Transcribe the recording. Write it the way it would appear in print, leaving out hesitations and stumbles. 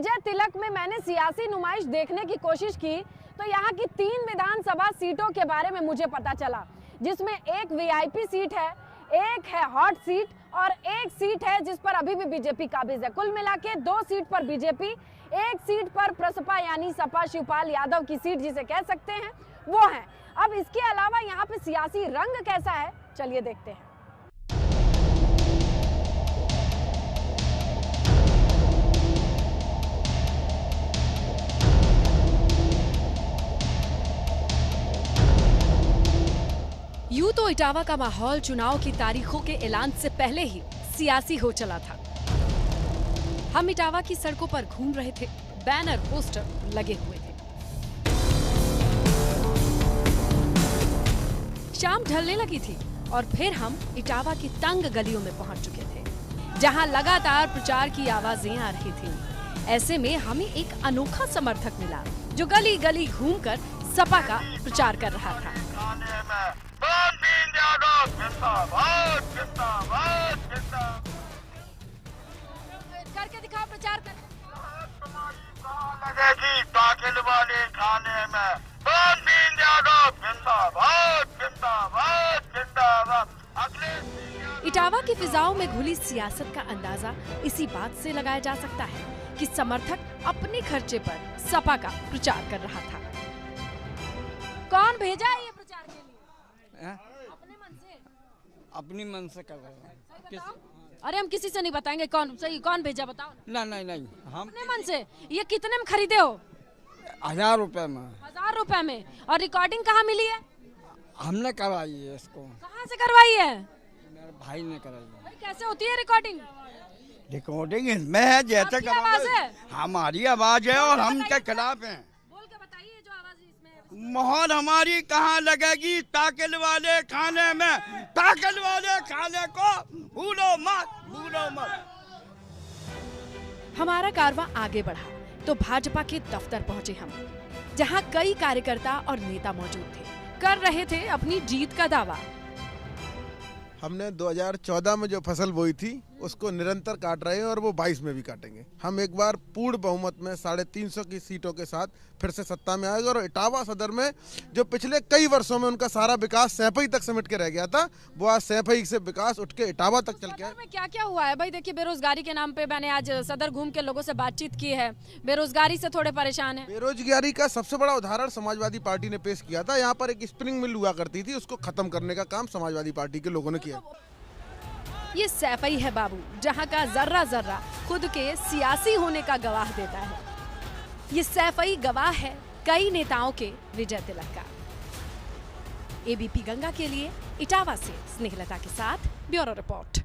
विजय तिलक में मैंने सियासी नुमाइश देखने की कोशिश की तो यहाँ की 3 विधानसभा सीटों के बारे में मुझे पता चला, जिसमें एक वीआईपी सीट है, एक है हॉट सीट और एक सीट है जिस पर अभी भी बीजेपी काबिज है। कुल मिला के 2 सीट पर बीजेपी, एक सीट पर प्रसपा यानी सपा शिवपाल यादव की सीट जिसे कह सकते हैं वो है। अब इसके अलावा यहाँ पे सियासी रंग कैसा है, चलिए देखते हैं। यूं तो इटावा का माहौल चुनाव की तारीखों के ऐलान से पहले ही सियासी हो चला था। हम इटावा की सड़कों पर घूम रहे थे, बैनर पोस्टर लगे हुए थे। शाम ढलने लगी थी और फिर हम इटावा की तंग गलियों में पहुंच चुके थे, जहां लगातार प्रचार की आवाजें आ रही थीं। ऐसे में हमें एक अनोखा समर्थक मिला जो गली गली घूमकर सपा का प्रचार कर रहा था। करके दिखाओ, प्रचार कर। लगेगी दाखिल वाले खाने में इटावा की फिजाओं में घुली सियासत का अंदाजा इसी बात से लगाया जा सकता है कि समर्थक अपने खर्चे पर सपा का प्रचार कर रहा था। कौन भेजा है ये प्रचार के लिए? अपने मन से? अपनी मन से कर रहे हैं। अरे हम किसी से नहीं बताएंगे कौन सही, कौन भेजा बताओ। नहीं हम अपने मन से। ये कितने में खरीदे हो? 1000 रुपए में। 1000 रुपए में? और रिकॉर्डिंग कहाँ मिली है? हमने करवाई है इसको। कहाँ से करवाई है? मेरे भाई ने कराई है। भाई कैसे होती है रिकॉर्डिंग? रिकॉर्डिंग इसमें है जैसे आपकी आवाज है? हमारी आवाज है और हम के खिलाफ हैं। बोल के बताइए जो आवाज इसमें। मोहर हमारी कहाँ लगेगी ताकिल वाले खाने में, ताकिल वाले खाने को भूलो मत। हमारा कारवां आगे बढ़ा तो भाजपा के दफ्तर पहुंचे हम, जहां कई कार्यकर्ता और नेता मौजूद थे, कर रहे थे अपनी जीत का दावा। हमने 2014 में जो फसल बोई थी उसको निरंतर काट रहे हैं और वो 22 में भी काटेंगे। हम एक बार पूर्ण बहुमत में 350 की सीटों के साथ फिर से सत्ता में आएगा और इटावा सदर में जो पिछले कई वर्षों में उनका सारा विकास सैफई तक सिमट के रह गया था, वो आज सैफई से विकास उठ के इटावा तक चल के आए। क्या क्या हुआ है भाई? देखिए, बेरोजगारी के नाम पे मैंने आज सदर घूम के लोगों से बातचीत की है, बेरोजगारी से थोड़े परेशान है। बेरोजगारी का सबसे बड़ा उदाहरण समाजवादी पार्टी ने पेश किया था। यहाँ पर एक स्पिनिंग मिल हुआ करती थी, उसको खत्म करने का काम समाजवादी पार्टी के लोगों ने किया। ये सैफई है बाबू, जहां का जर्रा जर्रा खुद के सियासी होने का गवाह देता है। ये सैफई गवाह है कई नेताओं के विजय तिलक का। एबीपी गंगा के लिए इटावा से स्नेहलता के साथ ब्यूरो रिपोर्ट।